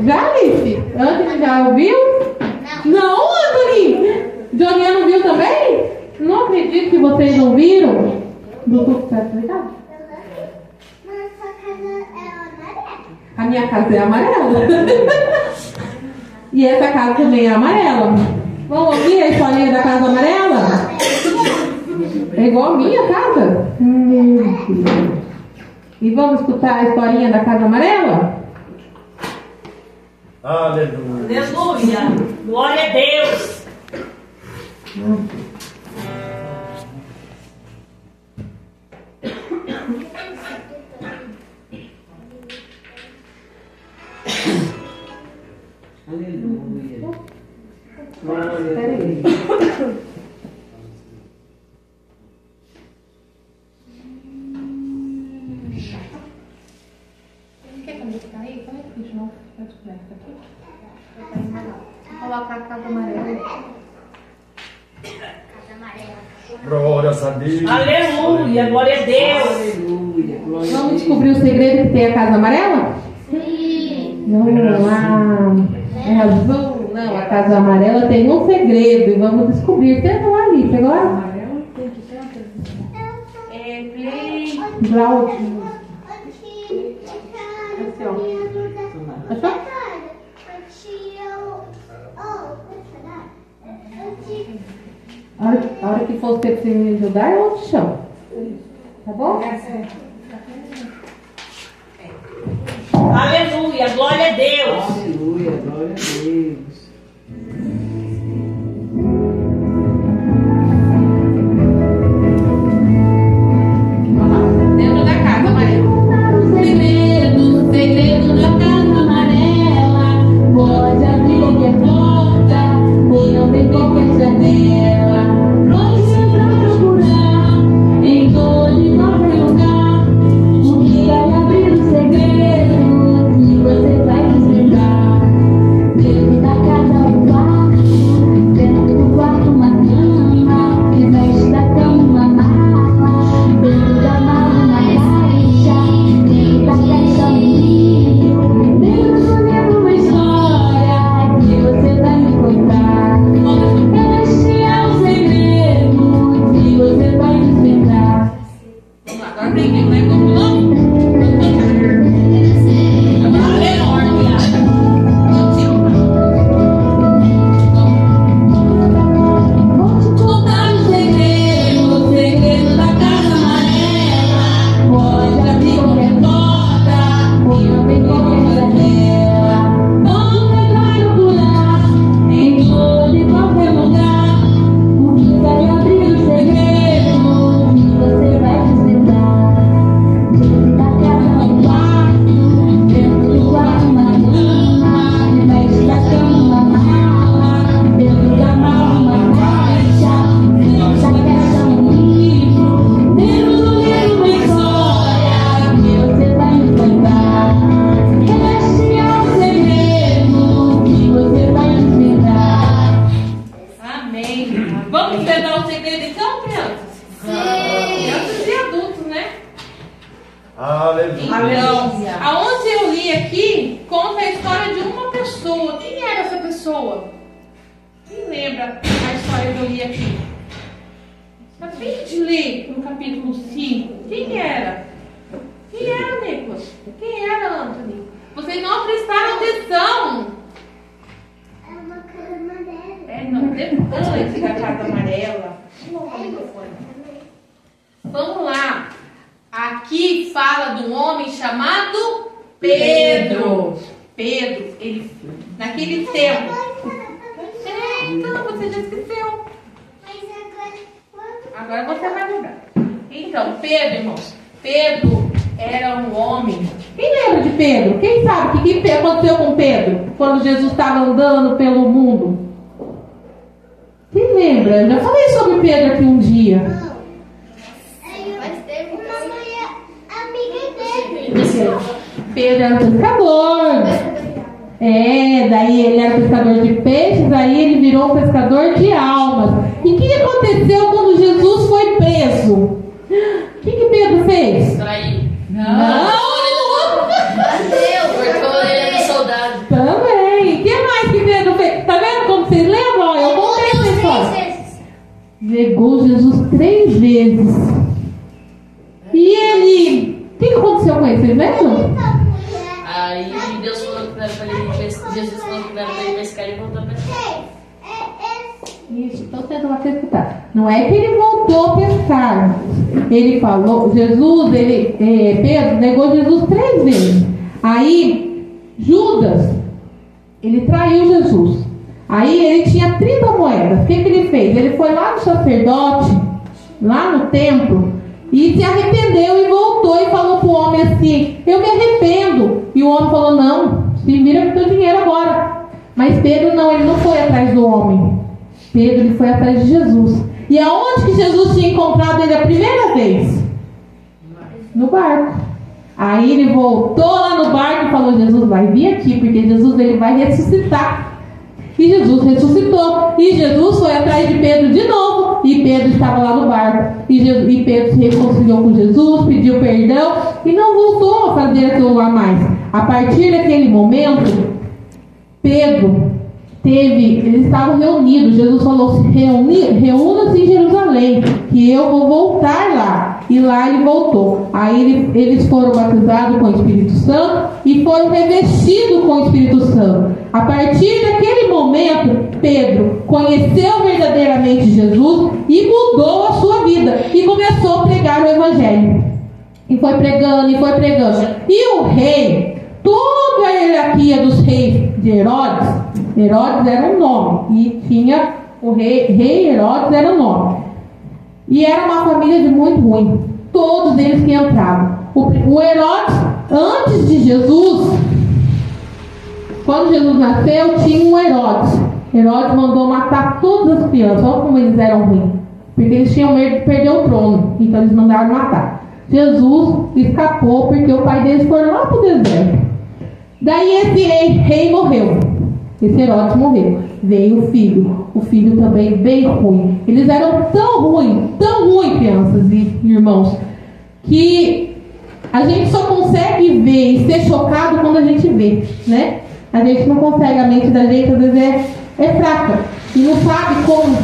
Já, Alice? Anthony já ouviu? Não, Anthony! Joninha não viu também? Não acredito que vocês não viram. Do culto certo, legal? Mas sua casa é amarela. A minha casa é amarela. E essa casa também é amarela. Vamos ouvir a historinha da casa amarela? É igual a minha casa? E vamos escutar a historinha da casa amarela? Aleluia. Aleluia. Glória a Deus. Aleluia. Glória a Deus. Quer conectar aí? Como é que de novo? Eu desconecto aqui. Vou colocar a casa amarela. Casa amarela. Glórias a Deus. Aleluia. Glória a Deus. Aleluia. Glória a Vamos Deus. descobrir o segredo que tem a casa amarela? Sim. Vamos lá. É azul? Não, a casa amarela tem um segredo e vamos descobrir. Tenta lá, Alice, agora. É play. Blau. Achou? A hora que for você me ajudar, eu te chamo. Tá bom? Aleluia. Glória a Deus. Aleluia. Glória a Deus. Dentro da casa amarela. Segredo da casa amarela. Pode abrir qualquer porta e não tem qualquer janela. Pode sempre procurar em todo e qualquer lugar. O que vai abrir o segredo que você vai desvendar. Dentro da casa um quarto, dentro do quarto uma cama, embaixo da cama uma mala, dentro da mala uma caixa, dentro da caixa um livro, dentro do livro uma história que você vai me contar. Este é o segredo que você vai desvendar. Vamos lá, agora brinquei, não é como não? Vou te contar o segredo da casa amarela. Pode abrir qualquer porta e não tem qualquer janela. Você vai procurar em todo e qualquer lugar. O que vai abrir o segredo que você vai desvendar. Dentro da casa um quarto, dentro do quarto uma cama, embaixo da cama uma mala, dentro da mala uma caixa, dentro da caixa um livro, dentro do livro uma história que você vai me contar. Este é o segredo que você vai desvendar. Amém. Vamos desvendar o segredo então, crianças? Crianças e adultos, né? Aleluia. Então, aonde eu li aqui, conta a história de uma pessoa. Quem era essa pessoa? Quem lembra a história que eu li aqui? Acabei de ler no capítulo 5. Quem era? Quem era, Nicolas? Quem era, Anthony? Vocês não prestaram atenção. É uma casa amarela. É, não, depois da casa amarela. Vamos lá. Aqui fala de um homem chamado Pedro. Pedro, ele naquele tempo. Então, você já esqueceu. Mas agora, quando Agora você vai lembrar. Então, Pedro, irmãos. Pedro era um homem. Quem lembra de Pedro? Quem sabe o que aconteceu com Pedro quando Jesus estava andando pelo mundo? Quem lembra? Eu já falei sobre Pedro aqui um dia. uma mulher amiga dele. Pedro era pescador. Daí ele era pescador de peixes, aí ele virou pescador de almas. E o que aconteceu quando Jesus foi preso? O que Pedro fez? Trair. Não! Cortou ele do soldado. negou Jesus 3 vezes. E ele... O que aconteceu com ele? Vocês lembram? Aí Deus falou que não era para ele pescar. Jesus falou que não era para ele pescar e voltou a pescar. Isso, então você não vai escutar. Não é que ele voltou a pescar. Ele falou, Pedro negou Jesus 3 vezes. Aí, Judas, ele traiu Jesus. Aí ele tinha 30 moedas. O que ele fez? Ele foi lá no sacerdote, lá no templo, e se arrependeu e voltou e falou para o homem assim: eu me arrependo. E o homem falou: não, se vira com o teu dinheiro agora. Mas Pedro não, ele não foi atrás do homem. Pedro, ele foi atrás de Jesus. E aonde que Jesus tinha encontrado ele a primeira vez? No barco. Aí ele voltou lá no barco e falou: Jesus, vai vir aqui, porque Jesus, ele vai ressuscitar. E Jesus ressuscitou. E Jesus foi atrás de Pedro de novo. E Pedro estava lá no barco. E Pedro se reconciliou com Jesus, pediu perdão e não voltou a fazer aquilo lá mais. A partir daquele momento, Pedro eles estavam reunidos. Jesus falou: reúna-se em Jerusalém, que eu vou voltar lá. E lá ele voltou. Aí eles foram batizados com o Espírito Santo e foram revestidos com o Espírito Santo. A partir daquele momento, Pedro conheceu verdadeiramente Jesus e mudou a sua vida e começou a pregar o Evangelho. E foi pregando, e foi pregando. E o rei, toda a hierarquia dos reis de Herodes era um nome, e tinha o rei Herodes era um nome, e era uma família de muito ruim, todos eles que entravam. O Herodes, antes de Jesus, quando Jesus nasceu, tinha um Herodes mandou matar todas as crianças. Olha como eles eram ruins, porque eles tinham medo de perder o trono, então eles mandaram matar. Jesus escapou porque o pai deles foi lá para o deserto. Daí esse rei morreu. Esse Herodes morreu. Veio o filho também bem ruim. Eles eram tão ruins, crianças e irmãos, que a gente só consegue ver e ser chocado quando a gente vê, né? A gente não consegue, a mente da gente às vezes é fraca e não sabe como.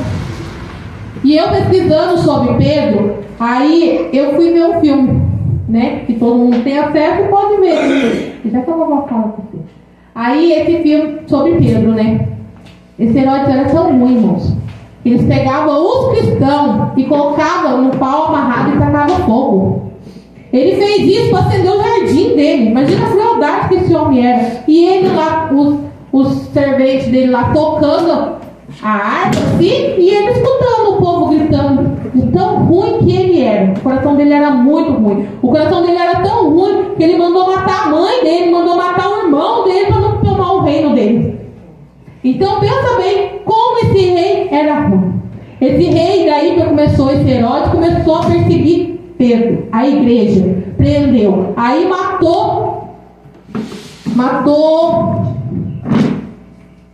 E eu pesquisando sobre Pedro, aí eu fui ver um filme, né? Que todo mundo tem acesso e pode ver. Já que eu vou falar com você. Aí esse filme sobre Pedro, né? Esse Herodes era tão ruim, irmãos. Eles pegavam os cristãos e colocavam no pau amarrado e tacavam fogo. Ele fez isso para acender o jardim dele. Imagina a crueldade que esse homem era. E ele lá, os serventes dele lá tocando a harpa assim, e ele escutando o povo gritando. De tão ruim que ele era. O coração dele era muito ruim. O coração dele era tão ruim que ele mandou matar a mãe dele, mandou matar o irmão dele para não tomar o reino dele. Então pensa bem como esse rei era ruim. Esse rei daí que começou, esse Herodes, começou a perseguir Pedro, a igreja, prendeu. Aí matou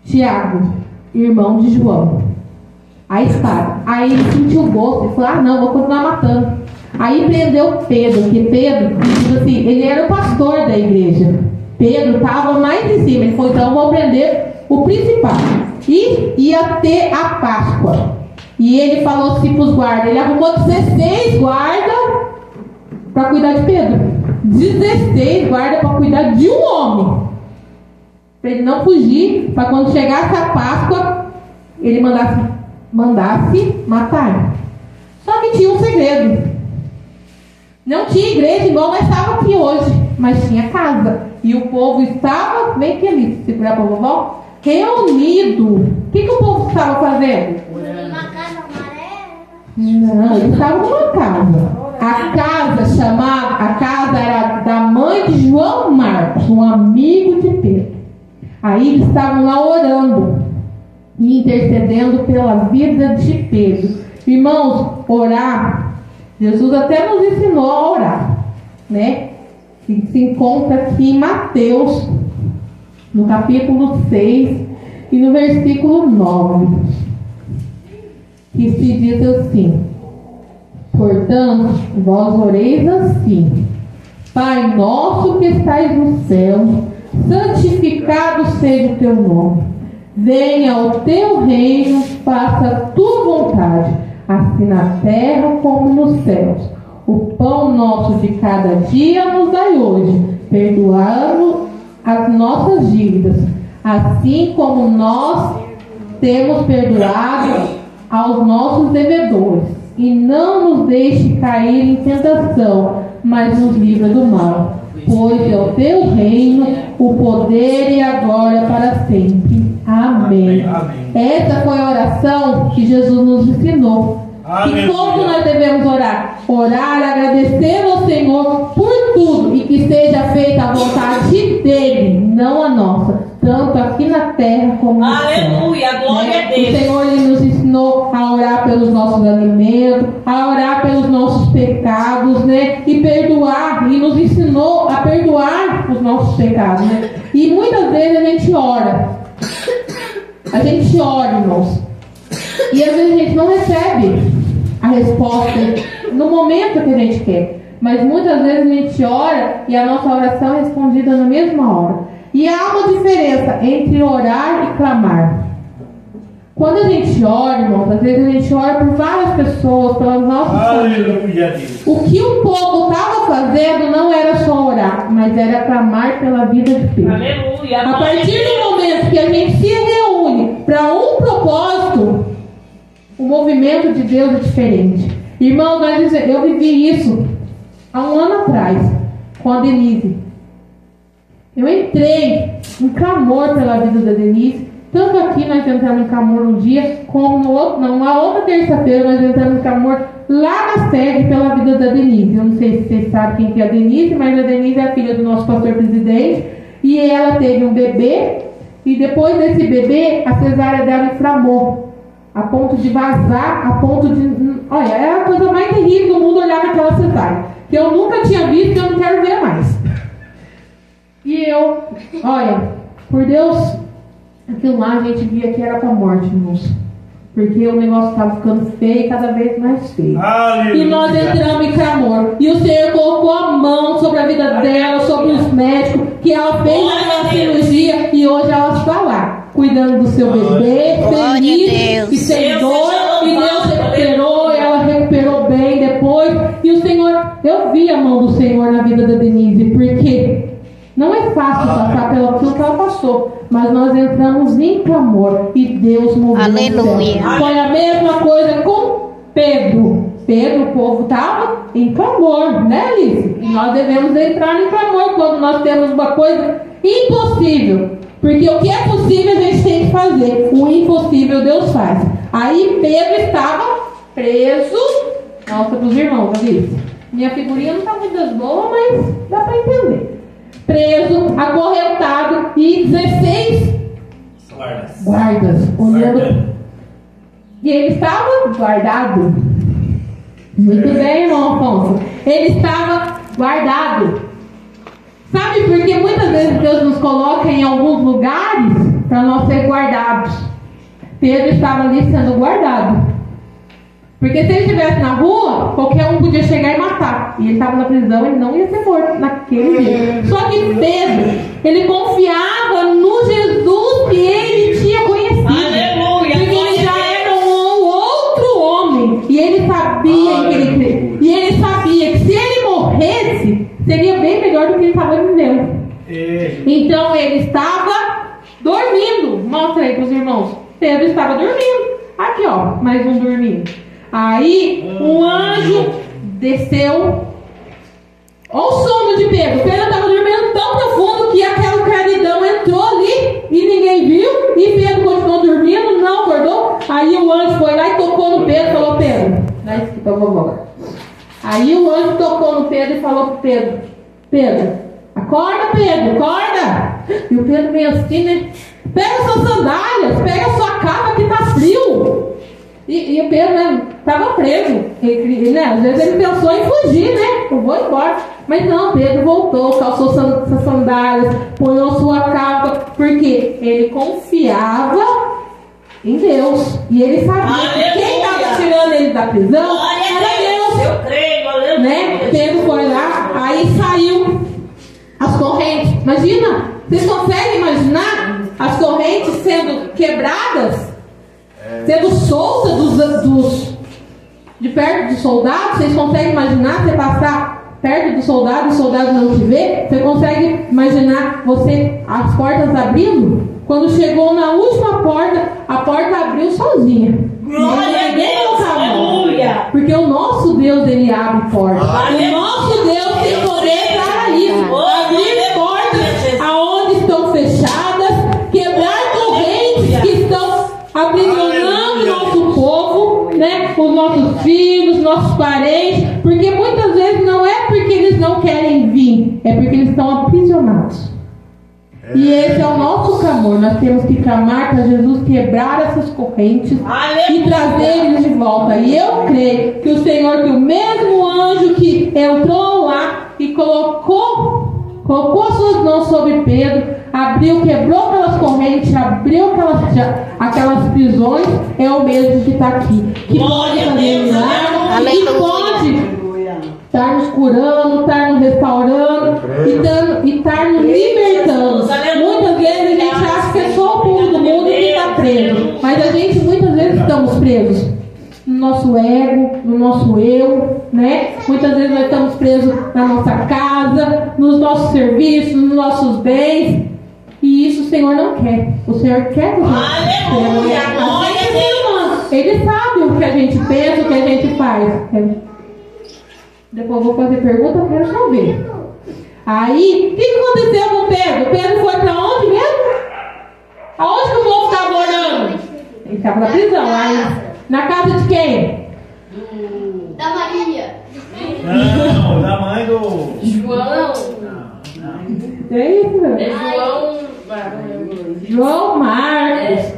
Tiago, irmão de João, a espada. Aí ele sentiu o gosto e falou: não, vou continuar matando. Aí prendeu Pedro, porque Pedro, assim, ele era o pastor da igreja. Pedro estava mais em cima. Ele falou: então vou prender o principal. E ia ter a Páscoa. E ele falou assim para os guardas, ele arrumou 16 guardas para cuidar de Pedro. 16 guardas para cuidar de um homem, para ele não fugir, para quando chegasse a Páscoa ele mandasse matar. Só que tinha um segredo. Não tinha igreja igual nós estávamos aqui hoje, mas tinha casa. E o povo estava, vem aqui ali, segurar para a vovó, reunido. O que o povo estava fazendo? Uma casa amarela. Não, eles estavam numa casa. A casa era da mãe de João Marcos, um amigo de Pedro. Aí eles estavam lá orando e intercedendo pela vida de Pedro. Irmãos, orar, Jesus até nos ensinou a orar, né? Que se encontra aqui em Mateus, no capítulo 6 e no versículo 9, que se diz assim: portanto, vós oreis assim: Pai nosso que estais no céu, santificado seja o teu nome. Venha o teu reino, faça a tua vontade, assim na terra como nos céus. O pão nosso de cada dia nos dai hoje, perdoando as nossas dívidas, assim como nós temos perdoado aos nossos devedores. E não nos deixe cair em tentação, mas nos livra do mal. Pois é o teu reino, o poder e a glória para sempre. Amém. Amém. Essa foi a oração que Jesus nos ensinou. Aleluia. E como nós devemos orar? Orar agradecendo ao Senhor por tudo e que seja feita a vontade dele, não a nossa, tanto aqui na terra como no céu. Aleluia, glória a Deus. O Senhor ele nos ensinou a orar pelos nossos alimentos, a orar pelos nossos pecados, né? E perdoar, e nos ensinou a perdoar os nossos pecados, né? E muitas vezes a gente ora, irmãos, e às vezes a gente não recebe a resposta no momento que a gente quer, mas muitas vezes a gente ora e a nossa oração é respondida na mesma hora. E há uma diferença entre orar e clamar. Quando a gente ora, irmãos, às vezes a gente ora por várias pessoas, pelas nossas famílias. Aleluia, Deus. O que o povo estava fazendo não era só orar, mas era clamar pela vida de Pedro. Aleluia. A partir do momento que a gente se reúne para um propósito, o movimento de Deus é diferente. Irmão, eu vivi isso há um ano atrás com a Denise. Eu entrei em clamor pela vida da Denise. Tanto aqui nós entramos em clamor um dia, como numa outra terça-feira nós entramos em clamor lá na sede pela vida da Denise. Eu não sei se vocês sabem quem que é a Denise, mas a Denise é a filha do nosso pastor presidente. E ela teve um bebê. E depois desse bebê, a cesárea dela inflamou, a ponto de vazar, a ponto de... Olha, é a coisa mais terrível do mundo olhar naquela cesárea. Que eu nunca tinha visto e eu não quero ver mais. E eu, olha, por Deus, aquilo lá a gente via que era pra morte, irmãos. Porque o negócio estava ficando feio, cada vez mais feio. Aleluia. E nós entramos em clamor. E o Senhor colocou a mão sobre a vida dela, sobre os médicos, que ela fez aquela cirurgia e hoje ela está lá, cuidando do seu bebê, feliz e sem dor. E Deus recuperou, ela recuperou bem depois. E o Senhor, eu vi a mão do Senhor na vida da Denise, porque não é fácil passar pelo aquilo que ela passou, mas nós entramos em clamor e Deus moveu. Aleluia. Foi a mesma coisa com Pedro. Pedro, o povo estava em clamor, né, Alice? E nós devemos entrar em clamor quando nós temos uma coisa impossível. Porque o que é possível a gente tem que fazer, o impossível Deus faz. Aí Pedro estava preso. Nossa, para os irmãos, Alice. Minha figurinha não está muito boa, mas dá para entender. Preso, acorrentado e 16 guardas olhando. E ele estava guardado. Muito bem, irmão Afonso. Ele estava guardado. Sabe por que muitas vezes Deus nos coloca em alguns lugares para nós ser guardados? Pedro estava ali sendo guardado. Porque se ele estivesse na rua, qualquer um podia chegar e matar. E ele estava na prisão, ele não ia ser morto naquele dia. Só que Pedro, ele confiava no Jesus que ele tinha conhecido. Aleluia. Porque ele já era um outro homem. E ele sabia que ele, e ele sabia que se ele morresse, seria bem melhor do que ele estava vivendo. Então ele estava dormindo. Mostra aí para os irmãos. Pedro estava dormindo. Aqui, ó, mais um dormindo. Aí um anjo desceu. Olha o sono de Pedro. Pedro estava dormindo tão profundo que aquela claridão entrou ali e ninguém viu. E Pedro continuou dormindo, não acordou. Aí o anjo foi lá e tocou no Pedro e falou: Pedro, dá isso aqui pra vovó. Aí o anjo tocou no Pedro e falou pro Pedro: Pedro, acorda, Pedro, acorda. E o Pedro veio assim, né? Pega suas sandálias, pega sua capa que tá frio. E o Pedro, né, estava preso. Ele, né, às vezes ele pensou em fugir, né? Eu vou embora. Mas não, Pedro voltou, calçou suas sandálias, ponhou sua capa, porque ele confiava em Deus. E ele sabia que quem estava tirando ele da prisão era Deus. Eu creio, aleluia. Né? Pedro foi lá, aí saiu as correntes. Imagina, vocês conseguem imaginar as correntes sendo quebradas? Sendo soltas de perto do soldado, vocês conseguem imaginar você passar perto do soldado e o soldado não te vê? Você consegue imaginar você, as portas abrindo? Quando chegou na última porta, a porta abriu sozinha. Glória a Deus, aleluia. Porque o nosso Deus, ele abre portas. O nosso Deus tem poder para isso. Abrir portas aonde estão fechadas, quebrar correntes que estão aprisionando o nosso povo, né? Os nossos filhos, nossos parentes. Porque muitas vezes não é porque eles não querem vir, é porque eles estão aprisionados. E esse é o nosso clamor. Nós temos que clamar para Jesus quebrar essas correntes e trazer eles de volta. E eu creio que o Senhor, que o mesmo anjo que entrou lá e colocou as suas mãos sobre Pedro, abriu, quebrou aquelas correntes, abriu aquelas prisões, é o mesmo que está aqui. Que pode fazer milagre, que pode estar nos curando, estar nos restaurando e estar nos libertando. Muitas vezes a gente acha que é só o povo do mundo que está preso, mas a gente muitas vezes estamos presos no nosso ego, no nosso eu, né? Muitas vezes nós estamos presos na nossa casa, nos nossos serviços, nos nossos bens, e isso o Senhor não quer. O Senhor quer que a gente Ele sabe o que a gente pensa, o que a gente faz. Depois eu vou fazer pergunta, eu quero saber. Aí, o que aconteceu com o Pedro? O Pedro foi para onde mesmo? Aonde que o povo estava orando? Ele estava na prisão. Aí, na casa de quem? Da Maria. Não, da mãe do... João. É isso, meu. É João Marcos.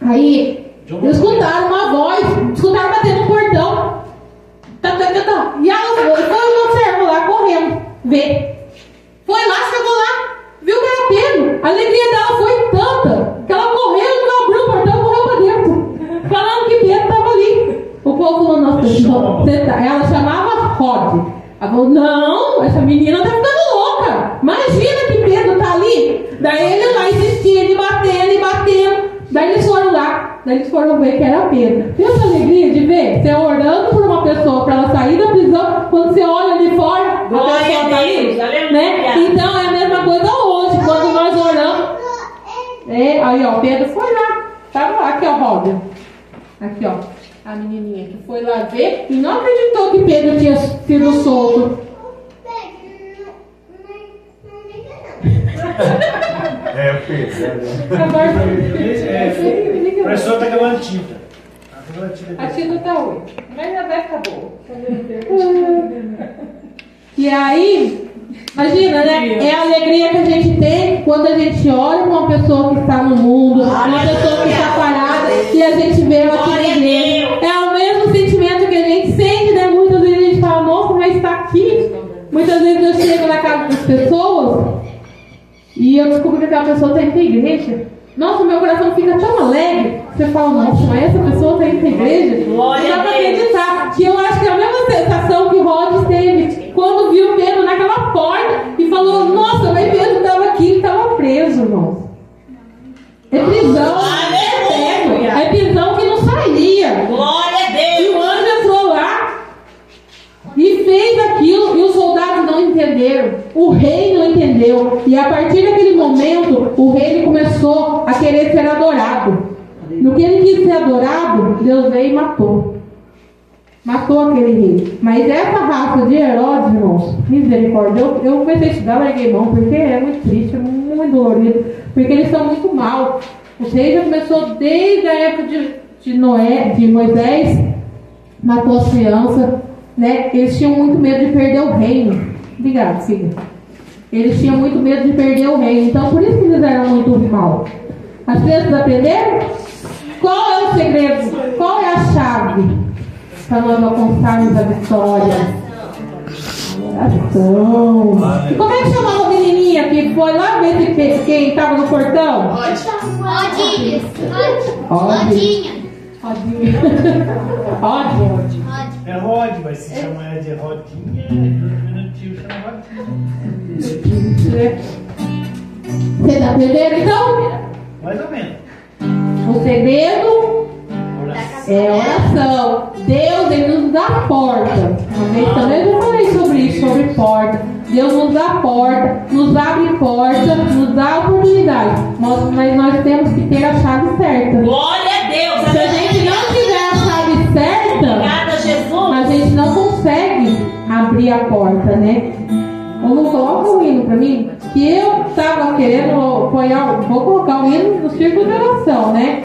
Aí, eles escutaram uma voz, escutaram batendo no portão. E ela foi o servo lá correndo, ver. Foi lá, chegou lá, viu que era Pedro. A alegria dela foi tanta que ela correu e abriu o portão e correu para dentro, falando que Pedro estava ali. O povo falou: nossa, ela chamava Rod. Ela falou: não, essa menina está ficando louca. Imagina que Pedro está ali. Daí ele lá insistindo, e batendo. Daí eles foram lá, daí eles foram ver que era Pedro. Tem essa alegria de ver você orando por uma pessoa para ela sair da prisão, quando você olha ali fora, a pessoa está ali, né? Então é a mesma coisa hoje, quando nós oramos. Aí ó, Pedro foi lá, tava aqui ó, Roda. Aqui ó, a menininha que foi lá ver e não acreditou que Pedro tinha sido solto. É, o Pedro. A professor tá acabando tinta. A tinta tá ruim, mas já vai ficar boa. E aí, imagina, né? É a alegria que a gente tem quando a gente olha para uma pessoa que está no mundo, uma pessoa que está parada e a gente vê ela aqui na igreja. É o mesmo sentimento que a gente sente, né? Muitas vezes a gente fala: nossa, mas está aqui. Muitas vezes eu chego na casa das pessoas e eu descubro que aquela pessoa está indo para a igreja. Nossa, meu coração fica tão alegre. Você fala: nossa, mas essa pessoa está indo para a igreja. Não dá para acreditar. Que eu acho que é a mesma sensação que o Rod teve quando viu Pedro naquela porta e falou: nossa, mas Pedro estava aqui, ele estava preso, irmão. É prisão. É prisão que não saía. Glória a Deus. E o anjo entrou lá e fez aquilo, e os soldados não entenderam, o rei não entendeu, e a partir daquele momento o rei começou a querer ser adorado. No que ele quis ser adorado, Deus veio e matou aquele rei. Mas essa raça de Herodes, irmãos, misericórdia, eu comecei a estudar, larguei mão, porque é muito triste, é muito dolorido, porque eles são muito maus. O rei já começou desde a época de Moisés, matou as crianças, né? Eles tinham muito medo de perder o reino. Obrigado, filha. Eles tinham muito medo de perder o reino. Então, por isso que eles eram muito mal. As crianças aprenderam? Qual é o segredo? Qual é a chave para nós alcançarmos a vitória? Oração. E como é que chamava a menininha que foi lá ver quem estava no portão? Rodinha. Rodinha. É Rod, mas se chama ela de Rodinha, diminutivo chama Rodinha. Você está aprendendo então? Mais ou menos. O segredo é oração. Deus, Ele nos dá a porta. Uma vez também eu já falei sobre isso, sobre porta. Deus nos dá a porta, nos abre porta, nos dá a oportunidade. Mas nós temos que ter a chave certa. Glória a Deus. Se a gente não tiver a chave certa, Obrigada, Jesus. a gente não consegue abrir a porta, né? Ô Lu, coloca o hino pra mim. Que eu tava querendo vou colocar o hino no círculo de oração, né?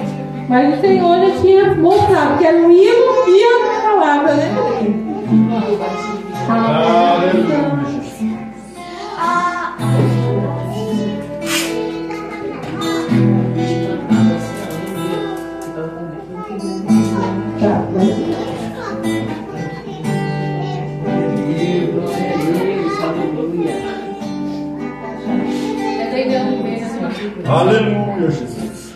Mas o Senhor já tinha mostrado que era o hino e a palavra, né? Aleluia. Tá, E glória a Deus, aleluia. Aleluia, Jesus.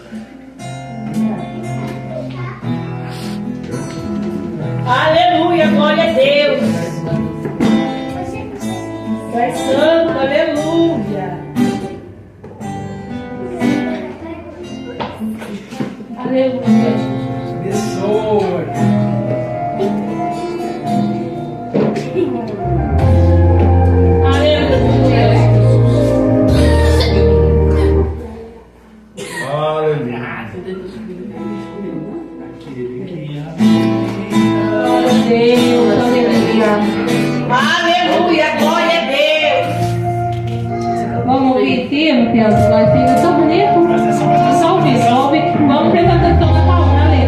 Aleluia, glória a Deus. Pai Santo, aleluia. Aleluia. Abençoa. Aleluia, glória a Deus. Vamos ouvir esse hino, Deus? Vai ser tão bonito. Só ouvir, vamos prestar atenção na palavra.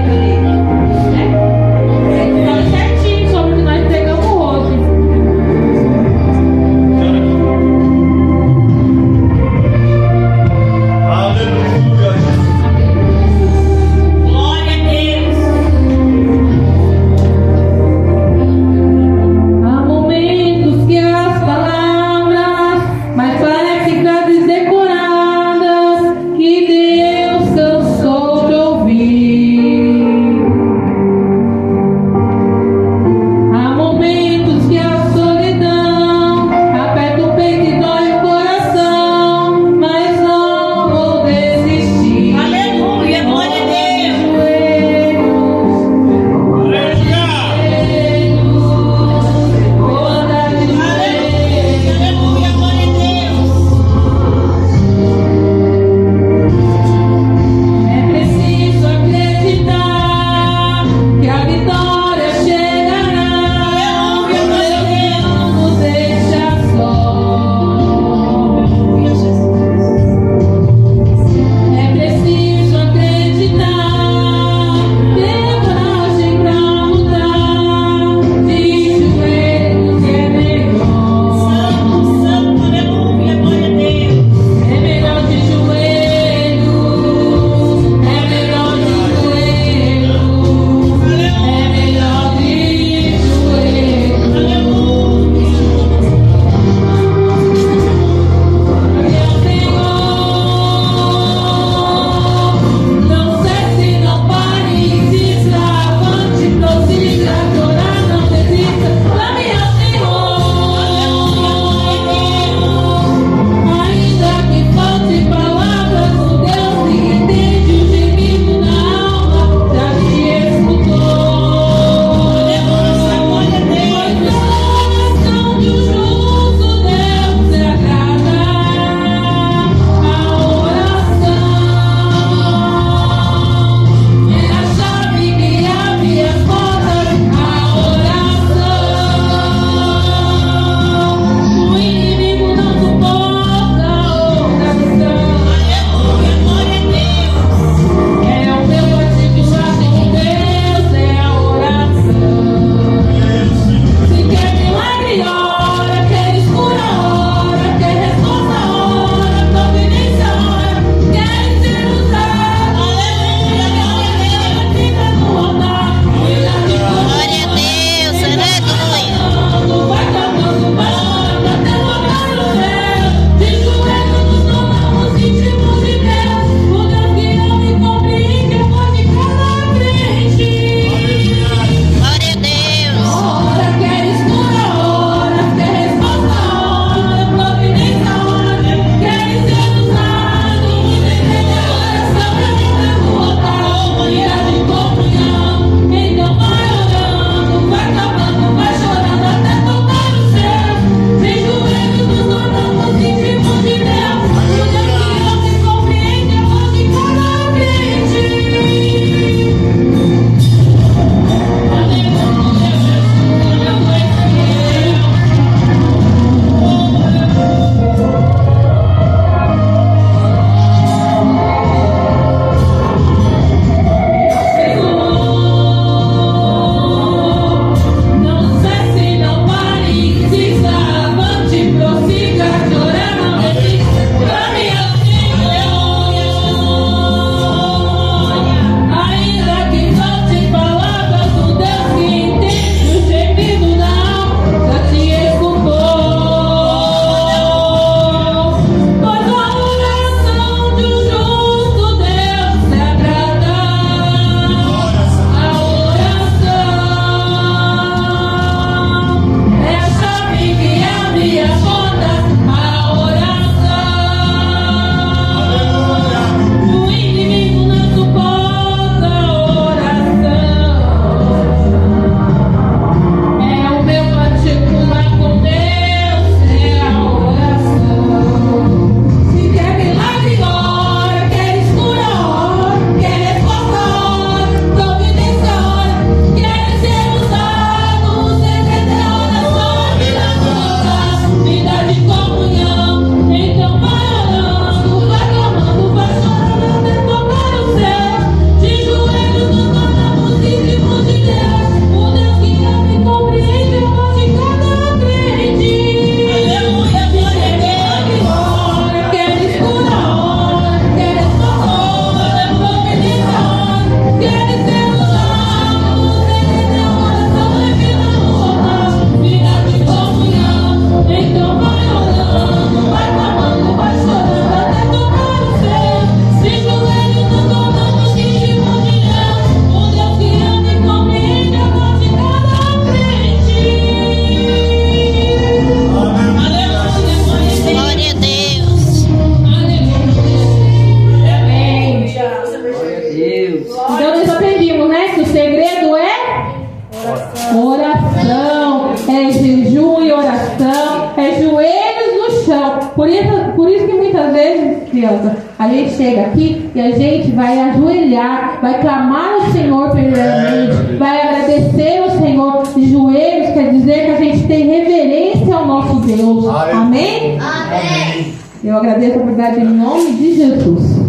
gente chega aqui e a gente vai ajoelhar, vai clamar ao Senhor primeiramente, vai agradecer ao Senhor de joelhos, quer dizer que a gente tem reverência ao nosso Deus. Amém? Amém. Eu agradeço a oportunidade em nome de Jesus.